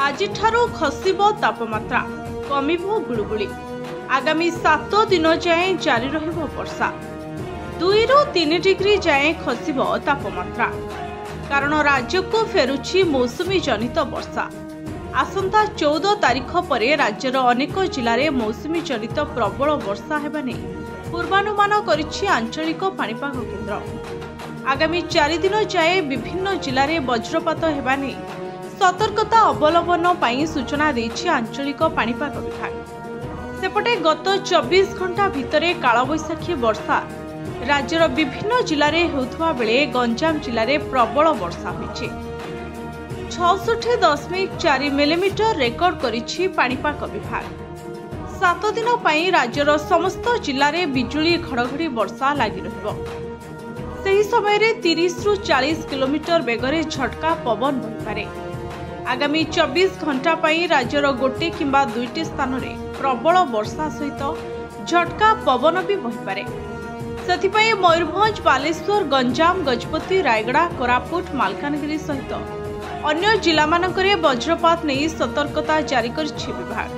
ଆଜିଠାରୁ ଖସିବ ତାପମାତ୍ରା, କମିବ ଗୁଳୁଗୁଳି। ଆଗାମୀ 7 ଦିନ ଯାଏଁ ଜାରି ରହିବ ବର୍ଷା। 2 ରୁ 3 ଡିଗ୍ରୀ ଯାଏଁ ଖସିବ ତାପମାତ୍ରା। କାରଣ ରାଜ୍ୟକୁ ଫେରୁଛି ମୌସୁମୀ ଜନିତ ବର୍ଷା। ଆସନ୍ତା 14 ତାରିଖ ପରେ ରାଜ୍ୟର ଅନେକ ଜିଲ୍ଲାରେ ମୌସୁମୀ ଜନିତ ପ୍ରବଳ ବର୍ଷା ହେବା ନେଇ ପୂର୍ବାନୁମାନ କରିଛି ଆଞ୍ଚଳିକ ପାଣିପାଗ କେନ୍ଦ୍ର। ଆଗାମୀ 4 ଦିନ ଯାଏଁ ବିଭିନ୍ନ ଜିଲ୍ଲାରେ ବଜ୍ରପାତ ହେବା ନେଇ ସତର୍କତା ଅବଲମ୍ବନ ପାଇଁ ସୂଚନା ଦେଇଛି ଆଞ୍ଚଳିକ ପାଣିପାଗ ବିଭାଗ। ସେପଟେ ଗତ 24 ଘଣ୍ଟା ଭିତରେ କାଳବୈଶାଖୀ ବର୍ଷା ରାଜ୍ୟର ବିଭିନ୍ନ ଜିଲ୍ଲାରେ ହେଉଥିବା ବେଳେ ଗଞ୍ଜାମ ଜିଲ୍ଲାରେ ପ୍ରବଳ ବର୍ଷା ହୋଇଛି। 66.4 ମିଲିମିଟର ରେକର୍ଡ କରିଛି ପାଣିପାଗ ବିଭାଗ। 7 ଦିନ ପାଇଁ ରାଜ୍ୟର ସମସ୍ତ ଜିଲ୍ଲାରେ ବିଜୁଳି ଘଡ଼ଘଡ଼ି ବର୍ଷା ଲାଗି ରହିବ। ସେହି ସମୟରେ 30 ରୁ 40 କିଲୋମିଟର ବେଗରେ ଝଟକା ପବନ ବହିପାରେ। ଆଗାମୀ 24 ଘଣ୍ଟା ପାଇଁ ରାଜ୍ୟର ଗୋଟିଏ କିମ୍ବା 2ଟି ସ୍ଥାନରେ ପ୍ରବଳ ବର୍ଷା ସହିତ ଝଟକା ପବନ ବି ବହିପାରେ। ସେଥିପାଇଁ ମୟୂରଭଞ୍ଜ, ବାଲେଶ୍ୱର, ଗଞ୍ଜାମ, ଗଜପତି, ରାୟଗଡ଼ା, କୋରାପୁଟ, ମାଲକାନଗିରି ସହିତ ଅନ୍ୟ ଜିଲ୍ଲାମାନଙ୍କରେ ବଜ୍ରପାତ ନେଇ ସତର୍କତା ଜାରି କରିଛି ବିଭାଗ।